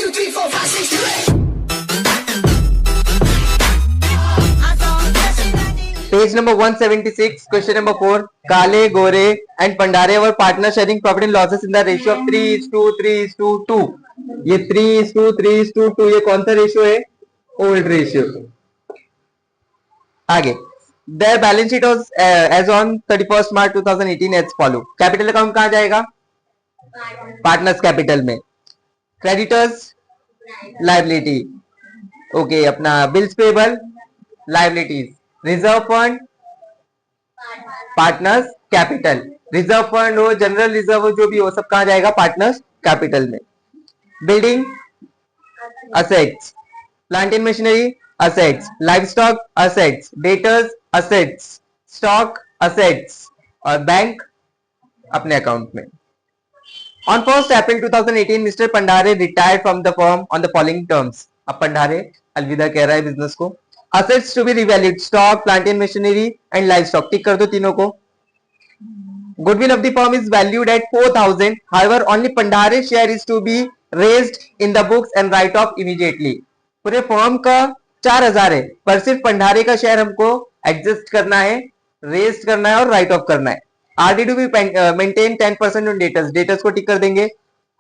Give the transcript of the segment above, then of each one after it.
2, 3, 4, 5, 6, 2, 8. Page number 176, question number 4. Kale, Gore and Pandare were partners sharing profit and losses in the ratio of 3:3:2. ये 3:3:2 ये कौन सा ratio है? Old ratio. आगे their balance sheet was as on 31st March 2018 as follow. Capital account कहाँ जाएगा? Partners capital में. Creditors liability. Okay, अपना bills payable liabilities. Reserve fund partners capital. Reserve fund हो, जनरल रिजर्व हो, जो भी हो, सब कहाँ जाएगा? पार्टनर्स कैपिटल में. Building assets. Plant and machinery assets. Live stock assets. Debtors assets. Stock assets. और बैंक अपने अकाउंट में. On 1st April 2018, Mr. Pandare retired from the firm on the following terms. अब पंडारे अलविदा कह रहा है बिजनेस को. Assets to be revalued, stock, plant and machinery and livestock. टिक कर दो तीनों को. Goodwill of the firm is valued at 4,000. However, only Pandare share is to be raised in the books and write off immediately. पूरे firm का 4,000 है, पर सिर्फ पंडारे का शेयर हमको एडजस्ट करना है, रेस्ट करना है और राइट ऑफ करना है. RD to be maintain 10% on debtors. Debtors को टिक कर देंगे.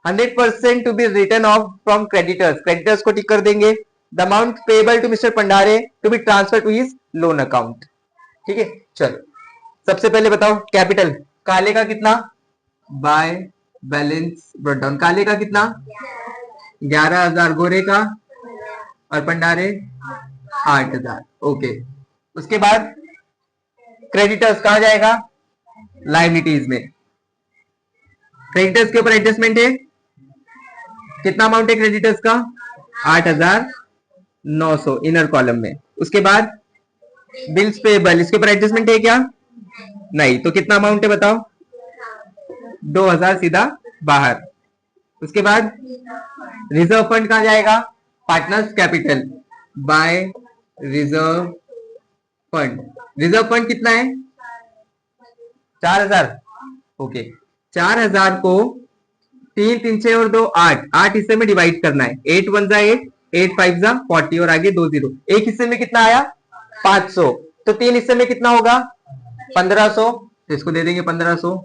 100% to be written off from creditors. Creditors को टिक कर देंगे. The amount payable to Mr. Pandare to be transferred to his loan account. ठीक है, चलो सबसे पहले बताओ कैपिटल. काले का कितना? By balance brought down. काले का कितना? 11,000. गोरे का और पंडारे 8,000. ओके, उसके बाद क्रेडिटर्स कहाँ जाएगा? लाइबिलिटीज में. क्रेडिटर्स के ऊपर एडजस्टमेंट है. कितना अमाउंट है क्रेडिटर्स का? 8,900 इनर कॉलम में. उसके बाद बिल्स पेबल, इसके ऊपर एडजस्टमेंट है क्या? नहीं. तो कितना अमाउंट है बताओ? 2,000 सीधा बाहर. उसके बाद रिजर्व फंड कहाँ जाएगा? Partners capital by reserve fund. Reserve fund कितना है? 4,000. ओके, 4,000 को 3 3 6 और 2 8 8 हिस्से में डिवाइड करना है. 8 1 जा 8, 8 5 जा 40 और आगे 2 0. एक हिस्से में कितना आया? 500. तो 3 हिस्से में कितना होगा? 1,500. तो इसको दे देंगे 1,500.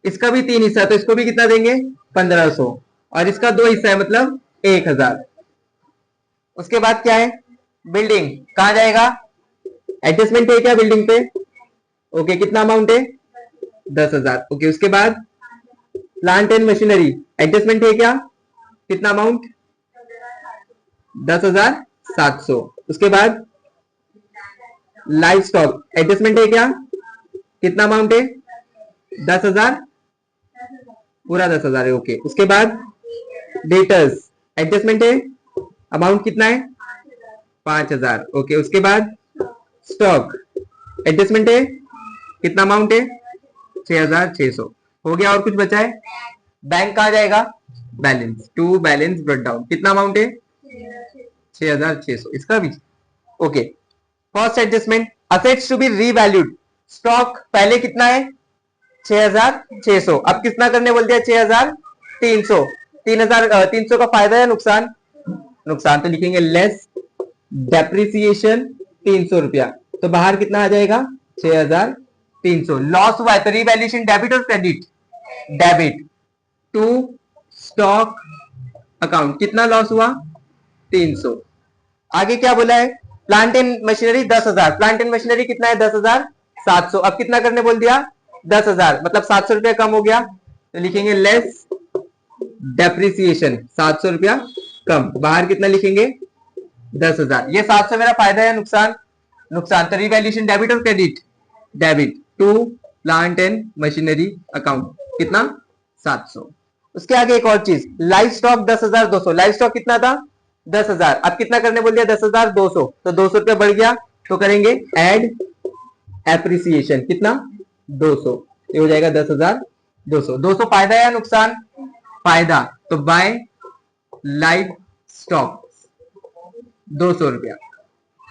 इसका भी 3 हिस्सा, तो इसको भी कितना देंगे? 1,500. और इसका 2 हिस्सा है, मतलब 1,000. उसके बाद क्या है? बिल्डिंग कहां जाएगा? एडजस्टमेंट है क्या बिल्डिंग पे? ओके, कितना अमाउंट है? 10,000. ओके, उसके बाद प्लांट एंड मशीनरी एडजस्टमेंट है क्या? कितना अमाउंट? 10,700. उसके बाद लाइव स्टॉक एडजस्टमेंट है क्या? कितना अमाउंट है? 10,000. पूरा 10,000 है. ओके, उसके बाद डेटर्स एडजस्टमेंट है. अमाउंट कितना है? 5,000. ओके, उसके बाद स्टॉक एडजस्टमेंट है. कितना अमाउंट है? 6,600. हो गया. और कुछ बचा है? बैंक कहां जाएगा? Balance to balance brought down. कितना अमाउंट है? 6,600. इसका भी okay. First adjustment assets to be revalued. Stock पहले कितना है? 6,600. अब कितना करने बोल दिया? 6,300. 3,300 का फायदा या नुकसान? नुकसान. तो लिखेंगे लेस डेप्रिसिएशन 300 रुपया. तो बाहर कितना आ जाएगा? 6,300. लॉस हुआ है तो रिवैल्यूएशन डेबिट और credit? Debit to stock account. कितना लॉस हुआ? 300. आगे क्या बोला है? Plant and machinery 10,000. Plant and machinery कितना है? 10,700. अब कितना करने बोल दिया? 10,000. मतलब 700 रुपया कम हो गया. तो लिखेंगे लेस डेप्रिसिएशन 700 रुपया कम. बाहर कितना लिखेंगे? 10,000. ये 700 मेरा फायदा है नुकसान? नुकसान. तो रिवैल्यूएशन डेबिट और credit? Debit to plant and machinery account. कितना? 700. उसके आगे एक और चीज, लाइव स्टॉक 10,200. लाइव स्टॉक कितना था? 10,000. अब कितना करने बोल दिया? 10,200. तो 200 रुपया बढ़ गया. तो करेंगे एड एप्रिसिएशन. कितना? 200. ये हो जाएगा 10,200. 200 फायदा या नुकसान? फायदा. तो बाय लाइव स्टॉक 200 रुपया.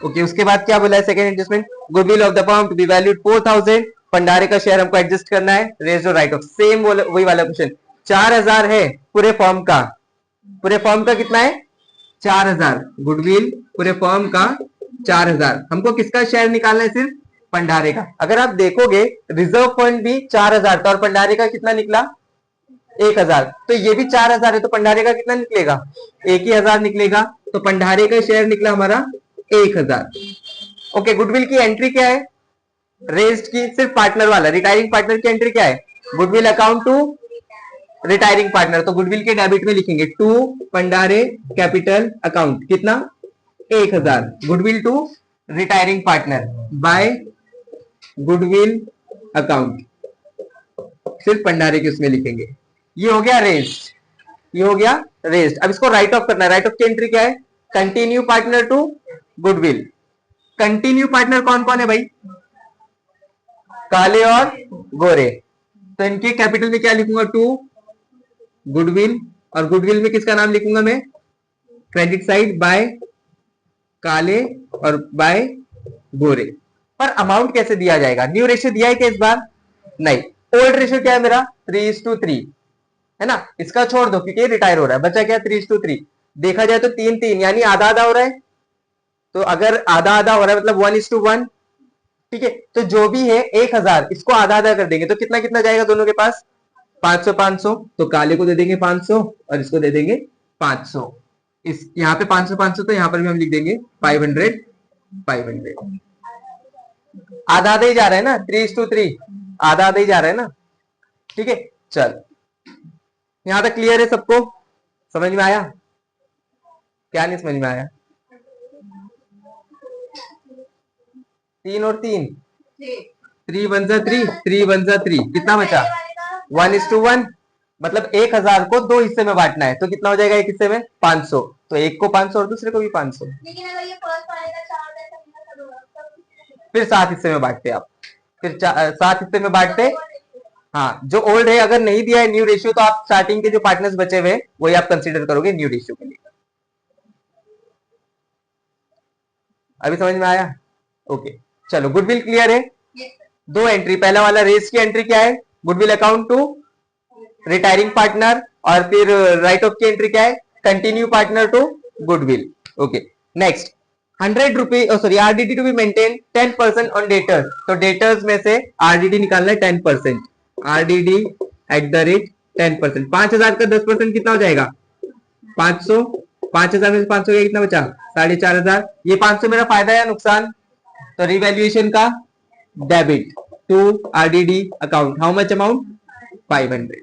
ओके, उसके बाद क्या बोला है? Second adjustment goodwill of the firm to be valued 4,000. Pandare का शेयर हमको एडजस्ट करना है. रेज और राइट ऑफ सेम वही वाला क्वेश्चन. 4,000 है पूरे फर्म का. पूरे फर्म का कितना है 4000, गुडविल पूरे फर्म का 4000। हमको किसका शेयर निकालना है, सिर्फ भंडारे का। अगर आप देखोगे रिजर्व फंड भी 4000 था और भंडारे का कितना निकला 1000, तो ये भी 4000 है, तो भंडारे का कितना निकलेगा 1000 निकलेगा। तो भंडारे का शेयर निकला हमारा 1000। ओके, गुडविल की एंट्री क्या है, रेज्ड की सिर्फ पार्टनर वाला, रिटायरिंग पार्टनर की एंट्री क्या है, goodwill account to retiring partner, तो गुडविल के डेबिट में लिखेंगे टू भंडारे कैपिटल अकाउंट कितना 1000, goodwill to retiring partner by goodwill account, सिर्फ भंडारे के उसमें लिखेंगे। ये हो गया रेस्ट, ये हो गया रेस्ट। अब इसको राइट ऑफ करना है। राइट ऑफ की एंट्री क्या है, continue partner to goodwill. Continue partner कौन कौन है भाई, काले और गोरे, तो इनके कैपिटल में क्या लिखूंगा टू गुडविल, और गुडविल में किसका नाम लिखूंगा मैं, क्रेडिट साइड बाय काले और बाय गोरे। पर अमाउंट कैसे दिया जाएगा, न्यू रेशियो दिया है क्या इस बार, नहीं। ओल्ड रेशियो क्या है मेरा 3:3 है ना, इसका छोड़ दो क्योंकि रिटायर हो रहा है, बचा क्या 3:3। देखा जाए तो 3-3 यानी आधा आधा हो रहा है, तो अगर आधा आधा हो रहा है मतलब 1:1, ठीक है। तो जो भी है 1000, इसको आधा आधा कर देंगे तो कितना कितना जाएगा दोनों के पास 500-500, तो काले को दे देंगे 500 और इसको दे देंगे 500। इस यहाँ पे 500-500, तो यहाँ पर भी हम लिख देंगे 500। आधा आधा ही जा रहा है ना, 3:3 आधा आधा ही जा रहा है ना, ठीक है। चल यहां तक क्लियर है सबको, समझ में आया, क्या नहीं समझ में आया, 3 और 3 3 1 जा 3 3 1 जा 3, कितना बचा 1:1, मतलब 1000 को 2 हिस्से में बांटना है, तो कितना हो जाएगा एक हिस्से में 500, तो एक को 500 और दूसरे को भी 500। लेकिन अगर ये फर्स्ट वाले का 4 फिर 7 हिस्से में बांटते आप, फिर 7 हिस्से में बांटते। हाँ, जो ओल्ड है अगर नहीं दिया है न्यू रेशियो, तो आप स्टार्टिंग के जो पार्टनर्स बचे हुए वही आप कंसीडर करोगे न्यू रेशियो के लिए। अभी समझ में आया, ओके। चलो गुडविल क्लियर है, दो एंट्री, पहला वाला रेस की एंट्री क्या है, goodwill account to retiring partner, और फिर राइट ऑफ की एंट्री क्या है, continue partner to goodwill. Okay, next 100 rupees, sorry RDD to be maintain 10% on debtors, तो डेटर्स में से आरडीडी निकालना है 10%, आरडीडी एट द रेट 10%। 5000 का 10% कितना हो जाएगा 500, 5000 में से 500 गया कितना बचा 4500। ये 500 मेरा फायदा या नुकसान, तो रिवैल्यूएशन का debit to RDD account, how much amount 500।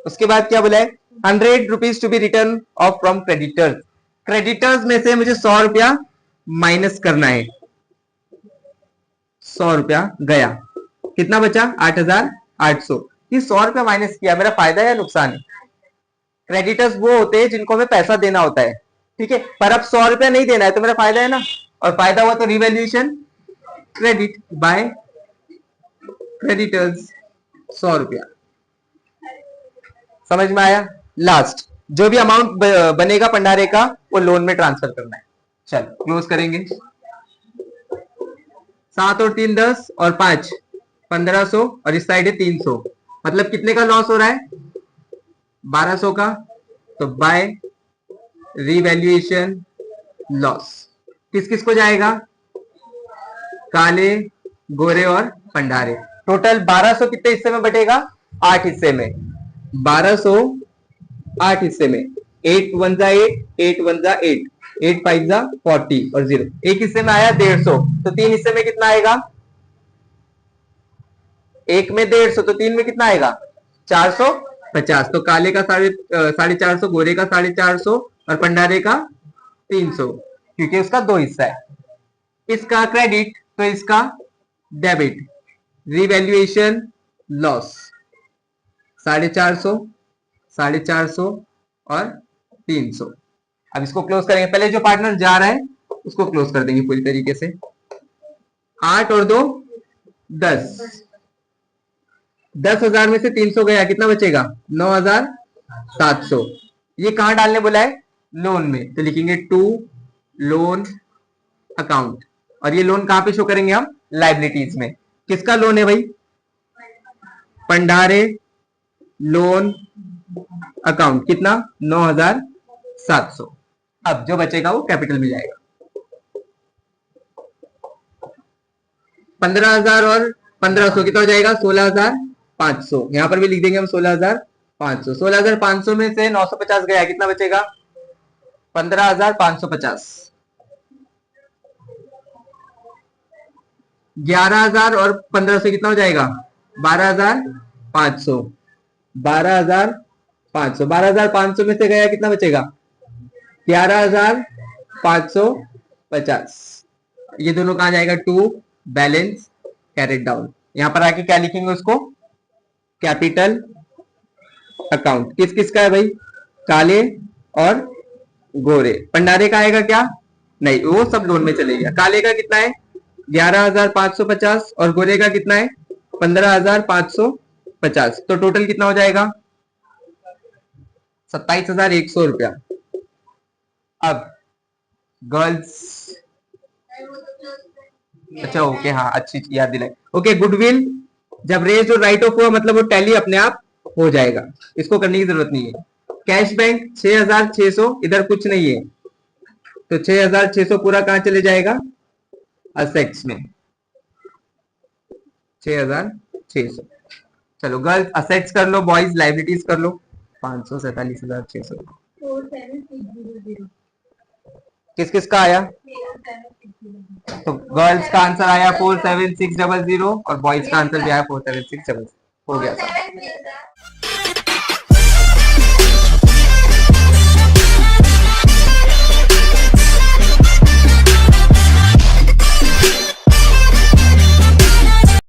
उसके बाद क्या बोला है 100 rupees to be written off from creditors, creditors में से मुझे 100 रुपया माइनस करना है, 100 रुपया गया, कितना बचा 8800। ये 100 रुपया माइनस किया, मेरा फायदा या नुकसान है, क्रेडिटर्स वो होते हैं जिनको हमें पैसा देना होता है, ठीक है, पर अब 100 रुपया नहीं देना है तो मेरा फायदा है ना, और फायदा हुआ तो रिवैल्यूएशन क्रेडिट बाय क्रेडिटर्स 100 रुपया। समझ में आया। लास्ट जो भी अमाउंट बनेगा भंडारे का वो लोन में ट्रांसफर करना है। चलो क्लोज करेंगे, 7 और 3 10 और 5 1500, और इस साइड है 300, मतलब कितने का लॉस हो रहा है 1200 का, तो बाय रिवैल्यूएशन लॉस किस किस को जाएगा, काले गोरे और भंडारे। टोटल 1200 कितने हिस्से में बटेगा 8 हिस्से में, 1200 8 हिस्से में, 8 1 जा 8 8 1 जा 8 8 5 जा 40 और 0, एक हिस्से में आया 150, तो 3 हिस्से में कितना आएगा, एक में 150 तो 3 में कितना आएगा 450, तो काले का 450, गोरे का 450 और भंडारे का 300, क्योंकि उसका 2 हिस्सा है, इसका क्रेडिट तो इसका डेबिट, रिवैल्यूएशन लॉस 450 450 और 300। अब इसको क्लोज करेंगे, पहले जो पार्टनर जा रहा है उसको क्लोज कर देंगे पूरी तरीके से, 8 और 2 10, 10,000 में से 300 गया, कितना बचेगा 9,700। ये कहां डालने बोला है लोन में, तो लिखेंगे टू लोन अकाउंट, और ये लोन कहां पे शो करेंगे हम लाइबिलिटीज में। किसका लोन है भाई भंडारे लोन अकाउंट, कितना 9,700 700। अब जो बचेगा वो कैपिटल में जाएगा। 15,000 और 1500 कितना हो जाएगा? 16,500। यहां पर भी लिख देंगे हम 16,500। 16,500 में से 950 गया, कितना बचेगा? 15,550। 11,000 और 1500 कितना हो जाएगा? 12,500। 12,500। 12,500 में से गया, कितना बचेगा? 11,550। ये दोनों कहां जाएगा? To balance carried down. यहां पर आके क्या लिखेंगे उसको? Capital account. किस किस का है भाई? काले और गोरे। भंडारे का आएगा क्या? नहीं, वो सब लोन में चले गया। काले का कितना है? 11,550 और गोरे का कितना है? 15,550। तो टोटल कितना हो जाएगा? 27,100 रुपया। अब गर्ल्स, अच्छा ओके, हाँ अच्छी याद दिलाई। ओके, गुडविल जब रेज और राइट ऑफ हुआ मतलब वो टैली अपने आप हो जाएगा, इसको करने की जरूरत नहीं है। कैश बैंक 6,600, इधर कुछ नहीं है तो 6,600 पूरा कहां चले जाएगा? असेट्स में। 6,600। चलो गर्ल्स असेट्स कर लो, बॉयज लाइबिलिटीज कर लो। 547,600। किस किस का आया? तो गर्ल्स का आंसर आया 47600 और बॉयज का आंसर भी आया 47600। हो गया था।